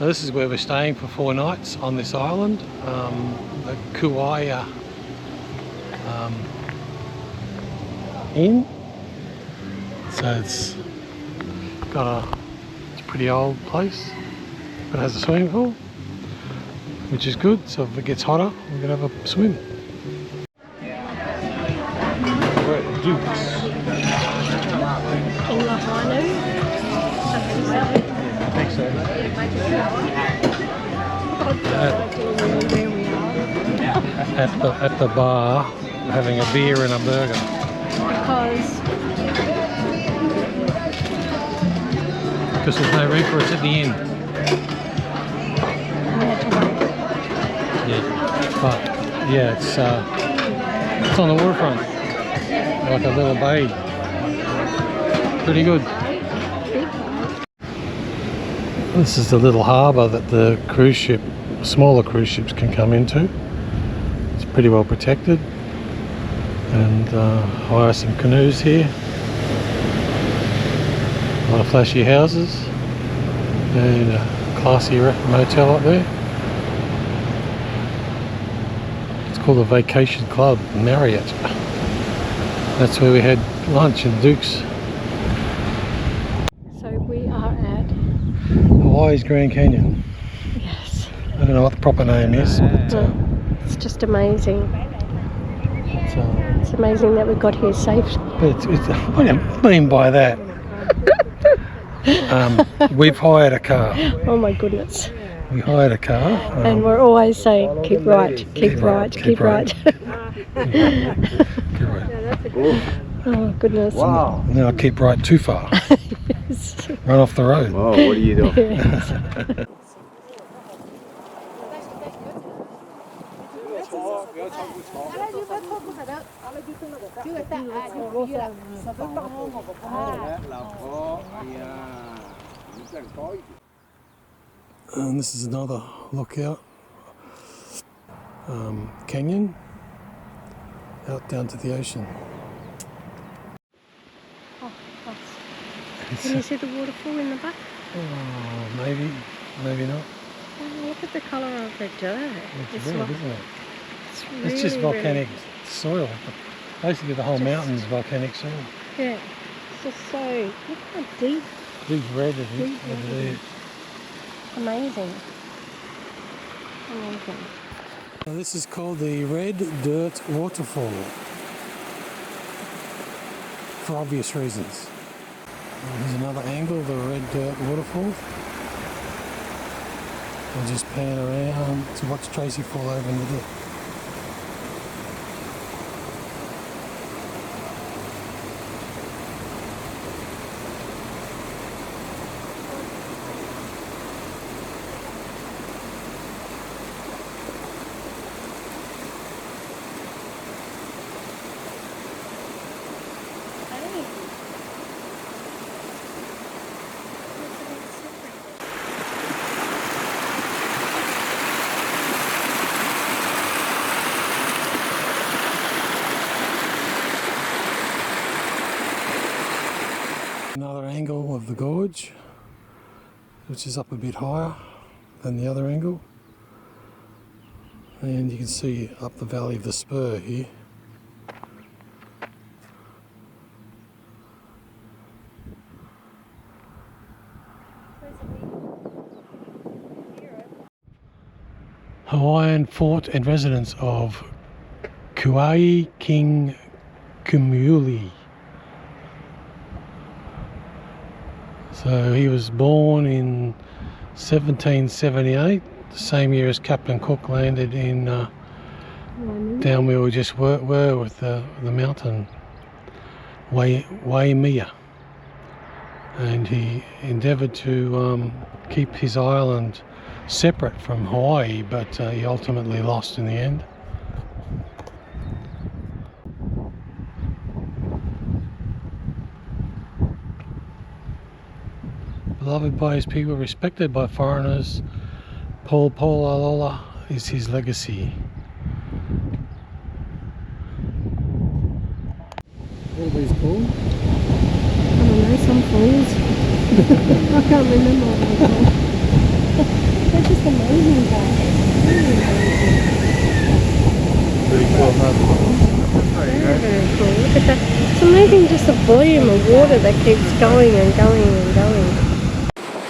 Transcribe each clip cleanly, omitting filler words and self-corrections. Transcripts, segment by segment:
So this is where we're staying for 4 nights on this island, the Kauai Inn. So it's a pretty old place, but it has a swimming pool, which is good. So if it gets hotter, we're gonna have a swim. We're at the Dukes. In Lihue? I think so. At the bar, having a beer and a burger. Because there's no room for us at the inn. Yeah, but yeah, it's on the waterfront, like a little bay. Pretty good. This is the little harbour that the cruise ship, smaller cruise ships can come into. It's pretty well protected, and hire some canoes here. A lot of flashy houses and a classy motel up there. It's called the Vacation Club Marriott. That's where we had lunch in Duke's. So we are at Hawaii's Grand Canyon. Yes. I don't know what the proper name is, but it's just amazing. It's amazing that we got here safe. But what do you mean by that? We've hired a car. Oh my goodness. We hired a car. And we're always saying, keep right, keep right, keep right. Keep right. Oh goodness. Wow. Now I keep right too far. Yes. Run off the road. Whoa, what are you doing? Yes. And this is another lookout canyon out down to the ocean. Oh, can you see the waterfall in the back? Oh, maybe not. Oh, look at the colour of the dirt. It's red, isn't it? It's really, It's just volcanic really... soil. Basically the whole mountain is volcanic soil. Yeah, it's just so, look how deep. Deep red it is. Deep red. It is. Amazing. Amazing. Now this is called the Red Dirt Waterfall, for obvious reasons. Here's another angle of the Red Dirt Waterfall. We'll just pan around to watch Tracey fall over in the dip. Another angle of the gorge, which is up a bit higher than the other angle, and you can see up the valley of the spur here. Hawaiian fort and residence of Kauai King Kumuuli. So he was born in 1778, the same year as Captain Cook landed in down where we just were with the mountain Waimea, and he endeavoured to keep his island separate from Hawaii, but he ultimately lost in the end. Beloved by his people, respected by foreigners, Polalola is his legacy. What are these called? I don't know, some falls. I can't remember what they're called. They're just amazing guys. Really amazing. Pretty cool, huh? Very, very cool. Look at that. It's amazing just the volume of water that keeps going and going and going.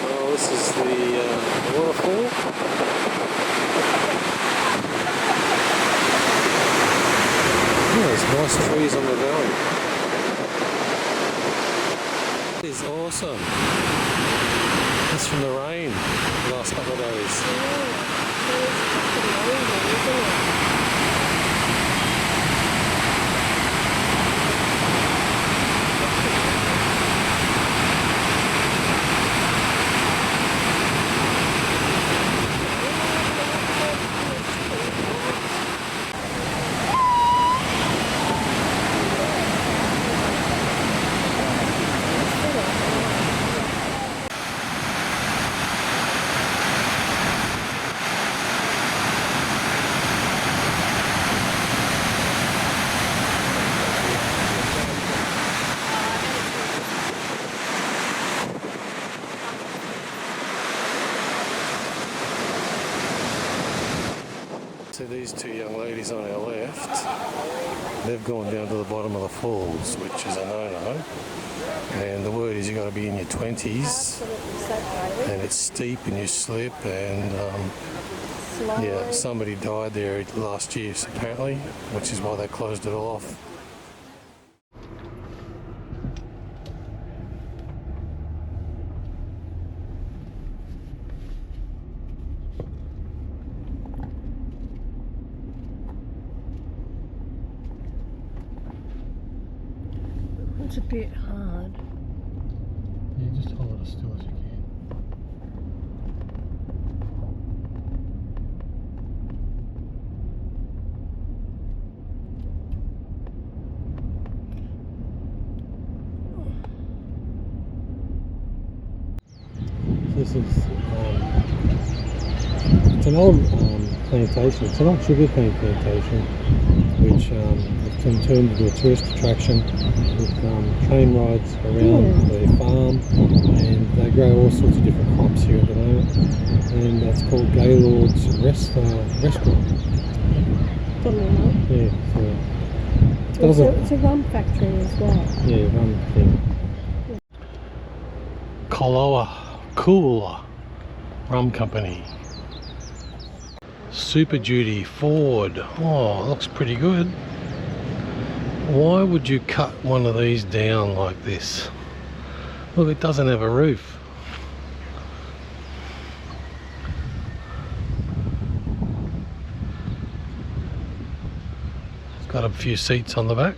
Well, this is the waterfall. Yeah, there's nice trees on the valley. It's awesome. That's from the rain the last couple of days. So these two young ladies on our left, they've gone down to the bottom of the falls, which is a no-no. And the word is you've got to be in your 20s, and it's steep and you slip, and yeah, somebody died there last year apparently, which is why they closed it all off. It's a bit hard. Yeah, just hold it as still as you can. This is it's an old plantation. It's an old sugarcane plantation, which has been turned into a tourist attraction with train rides around their farm, and they grow all sorts of different crops here at the moment. And that's called Gaylord's Restaurant. Yeah, so It's a rum factory as well. yeah, rum thing. Kauai Rum Company. Super Duty Ford. Oh, looks pretty good. Why would you cut one of these down like this? Look, it doesn't have a roof. It's got a few seats on the back.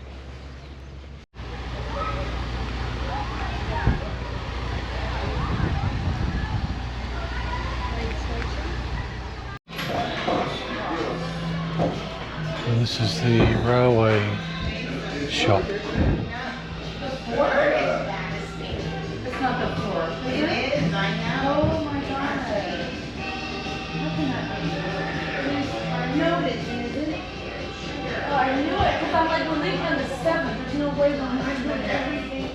And this is the railway shop. It's not the floor. It is, I know. Oh my god. How can I know it, is it? Oh, I knew it, because I'm like, we're leaving on the 7th. There's no way we're doing everything.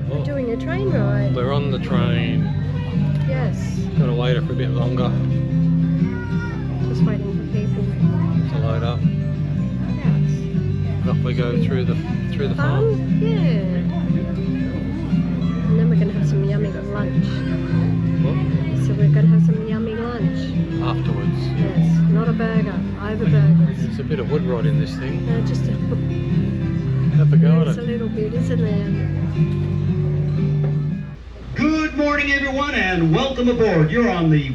We're doing a train ride. We're on the train. Yes. Gotta wait for a bit longer Just waiting for people. to load up. Yes. Off we go through the farm. Yeah. And then we're going to have some yummy lunch. What? So we're going to have some yummy lunch. Afterwards. Yes. Not a burger. Over burgers. There's a bit of wood rot in this thing. No, just a, Have a go at it's a it. little bit, isn't there? Good morning, everyone, and welcome aboard. You're on the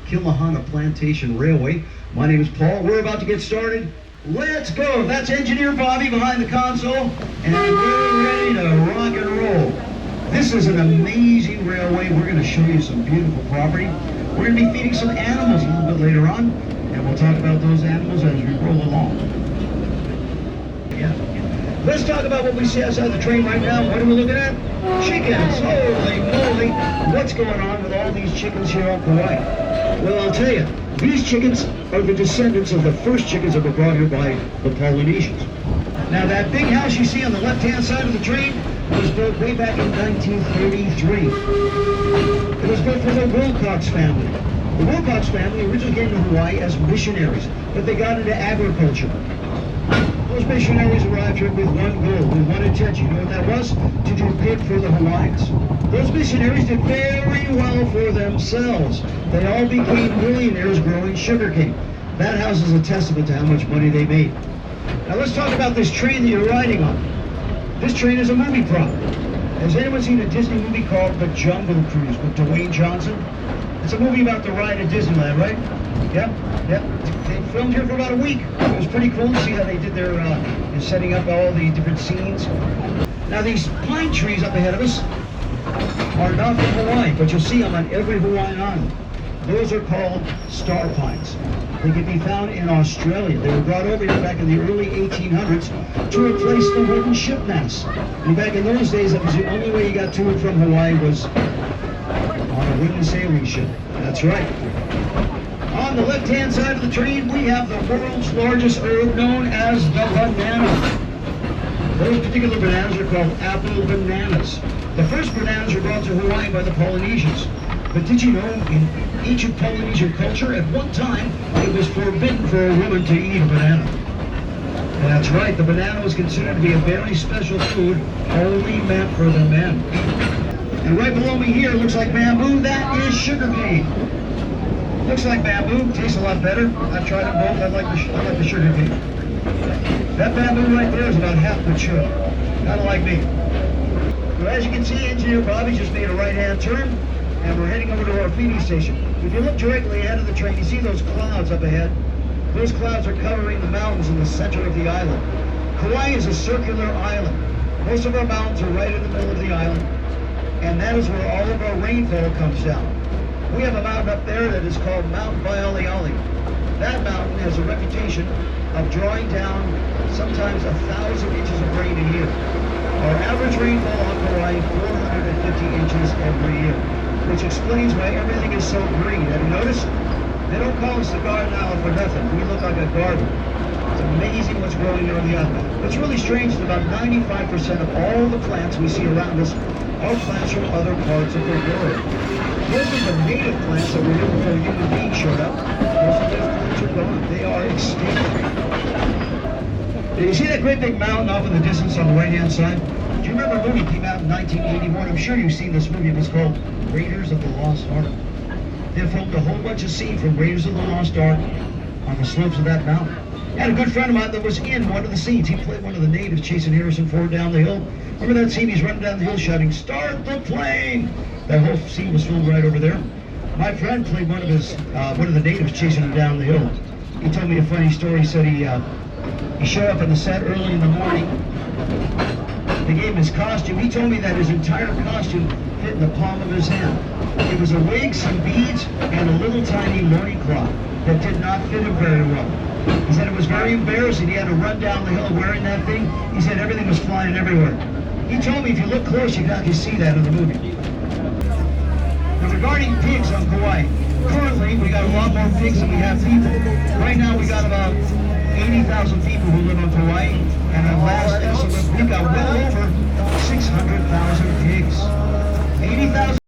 Kilmahana Plantation Railway. My name is Paul. We're about to get started. Let's go. That's Engineer Bobby behind the console, and we're ready to rock and roll. This is an amazing railway. We're going to show you some beautiful property. We're going to be feeding some animals a little bit later on, and we'll talk about those animals as we roll along. Yeah. Let's talk about what we see outside the train right now. What are we looking at? Chickens. Holy moly. What's going on with all these chickens here on Kauai? Well, I'll tell you. These chickens are the descendants of the first chickens that were brought here by the Polynesians. Now, that big house you see on the left-hand side of the train was built way back in 1933. It was built for the Wilcox family. The Wilcox family originally came to Hawaii as missionaries, but they got into agriculture. Those missionaries arrived here with one goal, with one intention. You know what that was? To do good for the Hawaiians. Those missionaries did very well for themselves. They all became millionaires growing sugarcane. That house is a testament to how much money they made. Now let's talk about this train that you're riding on. This train is a movie prop. Has anyone seen a Disney movie called The Jungle Cruise with Dwayne Johnson? It's a movie about the ride at Disneyland, right? Yep. They filmed here for about a week. It was pretty cool to see how they did their setting up all the different scenes. Now these pine trees up ahead of us are not from Hawaii, but you'll see them on every Hawaiian island. Those are called star pines. They can be found in Australia. They were brought over here back in the early 1800s to replace the wooden ship masts. And back in those days, that was the only way you got to and from Hawaii was on a wooden sailing ship. That's right. On the left-hand side of the train, we have the world's largest herb known as the banana. Those particular bananas are called apple bananas. The first bananas were brought to Hawaii by the Polynesians. But did you know, in ancient Polynesian culture, at one time, it was forbidden for a woman to eat a banana. That's right, the banana was considered to be a very special food, only meant for the men. And right below me here, looks like bamboo, that is sugarcane. Looks like bamboo, tastes a lot better. I've tried them both, I like the sugarcane. That bamboo right there is about half mature, kind of like me. So as you can see, Engineer Bobby just made a right-hand turn, and we're heading over to our feeding station. If you look directly ahead of the train, you see those clouds up ahead. Those clouds are covering the mountains in the center of the island. Kauai is a circular island. Most of our mountains are right in the middle of the island, and that is where all of our rainfall comes down. We have a mountain up there that is called Mount Waialeale. That mountain has a reputation of drawing down sometimes 1,000 inches of rain a year. Our average rainfall on Kauai, 450 inches every year, which explains why everything is so green. Have you noticed? They don't call us the Garden Island for nothing. We look like a garden. It's amazing what's growing here on the island. What's really strange is about 95% of all the plants we see around us are plants from other parts of the world. Those are the native plants that were here before human beings showed up. Most of those plants are gone. They are extinct. You see that great big mountain off in the distance on the right-hand side? Do you remember a movie that came out in 1981? I'm sure you've seen this movie. It was called Raiders of the Lost Ark. They filmed a whole bunch of scenes from Raiders of the Lost Ark on the slopes of that mountain. I had a good friend of mine that was in one of the scenes. He played one of the natives chasing Harrison Ford down the hill. Remember that scene? He's running down the hill shouting, "Start the plane!" That whole scene was filmed right over there. My friend played one of the natives chasing him down the hill. He told me a funny story. He said he showed up on the set early in the morning. They gave him his costume. He told me that his entire costume fit in the palm of his hand. It was a wig, some beads, and a little tiny loincloth that did not fit him very well. He said it was very embarrassing. He had to run down the hill wearing that thing. He said everything was flying everywhere. He told me if you look close, you can actually see that in the movie. Now, regarding pigs on Kauai, currently we got a lot more pigs than we have people. Right now we got about 80,000 people who live on Kauai, and at last estimate, we've got well over 600,000 pigs. 80,000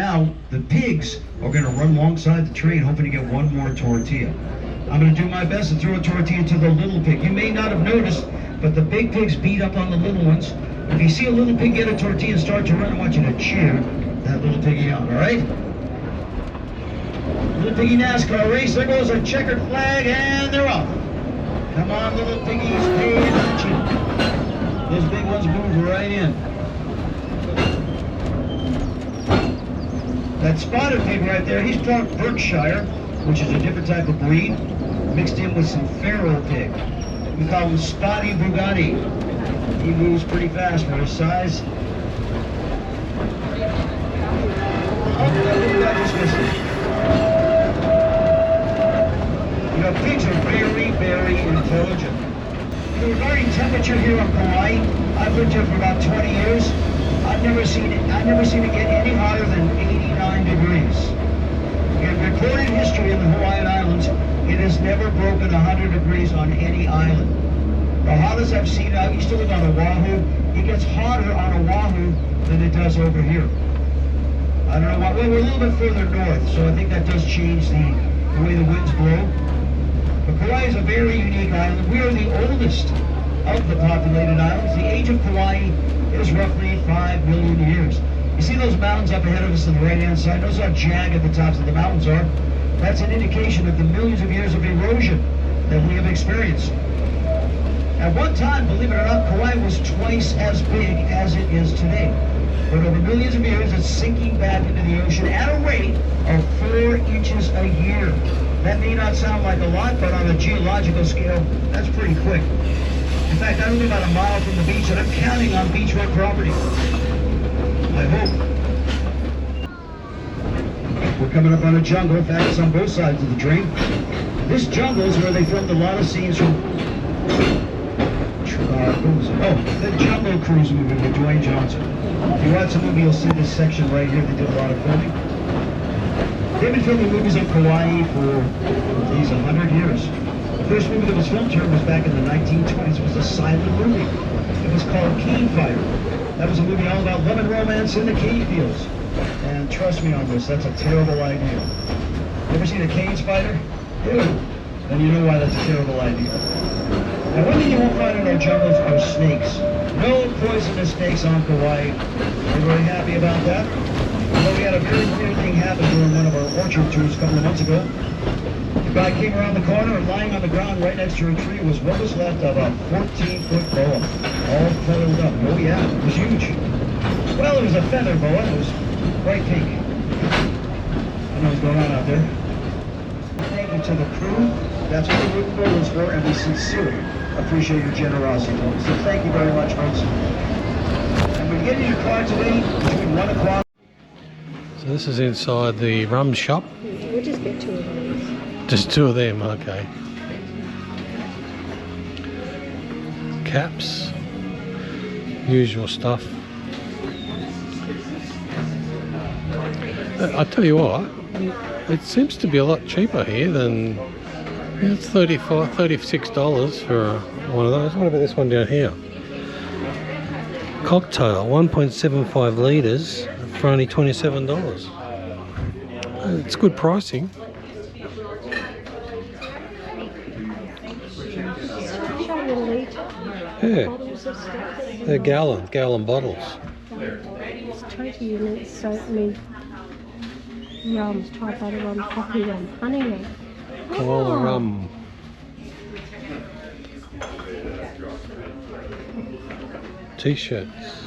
Now, the pigs are going to run alongside the train, hoping to get one more tortilla. I'm going to do my best to throw a tortilla to the little pig. You may not have noticed, but the big pigs beat up on the little ones. If you see a little pig get a tortilla and start to run, I want you to cheer that little piggy on, all right? Little piggy NASCAR race. There goes a checkered flag, and they're off. Come on, little piggies, pay attention. Those big ones move right in. That spotted pig right there, he's from Berkshire, which is a different type of breed, mixed in with some feral pig. We call him Spotty Bugatti. He moves pretty fast for his size. Oh, that little guy just missed it. You know, pigs are very, very intelligent. Regarding temperature here on Kauai, I've lived here for about 20 years. I've never seen it get any hotter than 89 degrees. In recorded history in the Hawaiian Islands, it has never broken 100 degrees on any island. The hottest I've seen, I used to live on Oahu, it gets hotter on Oahu than it does over here. I don't know why, well, we're a little bit further north, so I think that does change the way the winds blow. But Kauai is a very unique island. We are the oldest of the populated islands. The age of Kauai is roughly 5 million years. You see those mountains up ahead of us on the right-hand side? Notice how jagged the tops of the mountains are. That's an indication of the millions of years of erosion that we have experienced. At one time, believe it or not, Kauai was twice as big as it is today. But over millions of years, it's sinking back into the ocean at a rate of 4 inches a year. That may not sound like a lot, but on a geological scale, that's pretty quick. In fact, I live about a mile from the beach, and I'm counting on beachfront property. I hope. We're coming up on a jungle. In fact, it's on both sides of the drain. This jungle is where they filmed a lot of scenes from the Jungle Cruise movie with Dwayne Johnson. If you watch the movie, you'll see this section right here. They did a lot of filming. They've been filming movies in Kauai for, 100 years. The first movie that was filmed here was back in the 1920s. It was a silent movie. It was called Cane Fighter. That was a movie all about love and romance in the cane fields. And trust me on this, that's a terrible idea. Ever seen a cane spider? Ew. Then you know why that's a terrible idea. Now, one thing you won't find in our jungles are snakes. No poisonous snakes on Kauai. We're very happy about that. Although we had a very weird thing happen during one of our orchard tours a couple of months ago. The guy came around the corner and lying on the ground right next to a tree was what was left of a 14-foot boa. All coiled up. Oh yeah, it was huge. Well, it was a feather boa. It was bright pink. I don't know what's going on out there. Thank you to the crew. That's what the wooden building's for, and we sincerely appreciate your generosity. So thank you very much, folks. And when you get in your car today, between 1 o'clock. So this is inside the rum shop. We'll just get 2 of those. Just 2 of them, okay. Caps, usual stuff. I tell you what, it seems to be a lot cheaper here than, it's $36 for one of those. What about this one down here? Cocktail, 1.75 litres for only $27. It's good pricing. Yeah, they're gallon bottles. It's totally unique. So, I mean, rums, type rum, coffee rum, honey rum. Koala rum. T-shirts.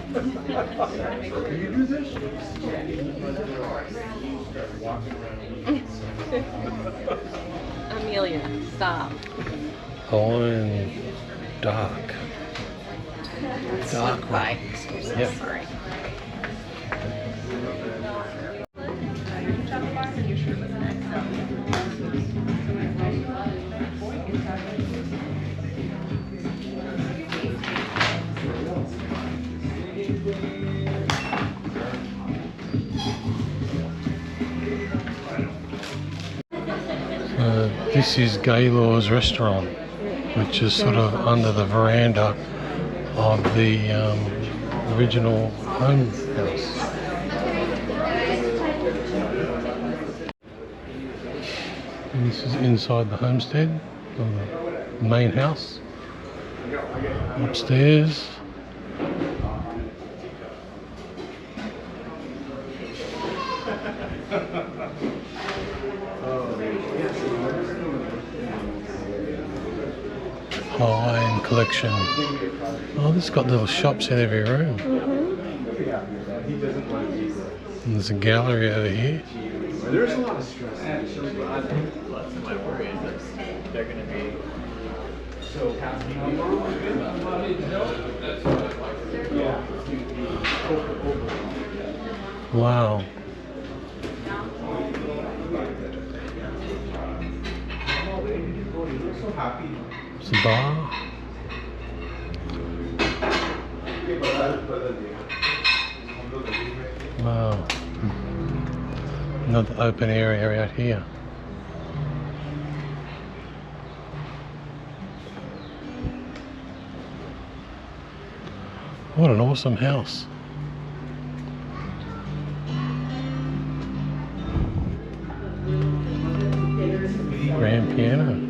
Can you do this? Amelia, stop. Hawaiian dark. Dark rum. Yep. Sorry. This is Gaylord's restaurant, which is sort of under the veranda of the original home house. And this is inside the homestead, or the main house. Upstairs. Hawaiian collection. Oh, this has got little shops in every room. And there's a gallery over here. There's a lot of stress. My worry is that they're going to be so Wow. It's a bar. Wow. Another open area out here. What an awesome house. Grand piano.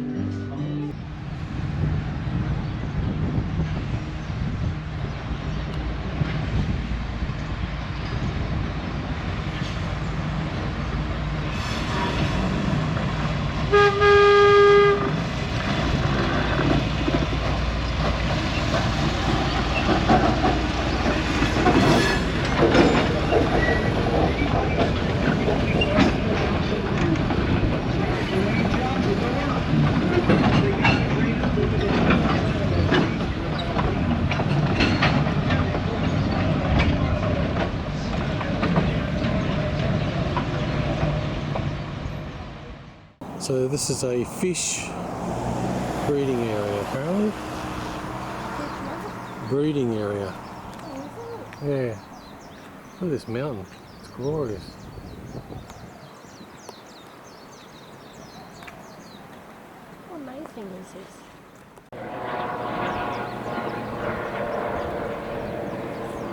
So this is a fish breeding area, apparently. Breeding area. Yeah. Look at this mountain. It's glorious. How amazing is this?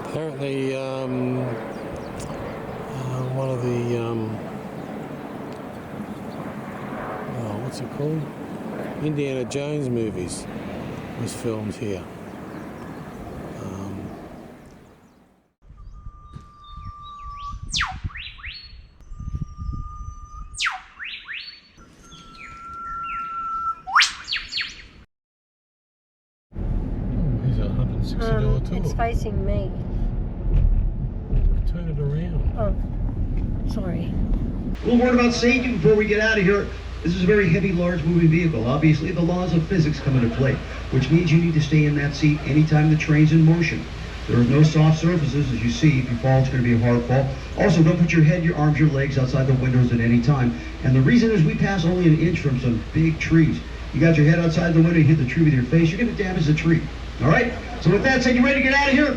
Apparently, one of the what's it called? Indiana Jones movies was filmed here. Here's a $160 tour. It's facing me. Turn it around. Oh, sorry. A little word about safety before we get out of here. This is a very heavy, large moving vehicle. Obviously, the laws of physics come into play, which means you need to stay in that seat anytime the train's in motion. There are no soft surfaces, as you see. If you fall, it's going to be a hard fall. Also, don't put your head, your arms, your legs outside the windows at any time. And the reason is we pass only an inch from some big trees. You got your head outside the window, you hit the tree with your face, you're going to damage the tree. All right? So with that said, you ready to get out of here?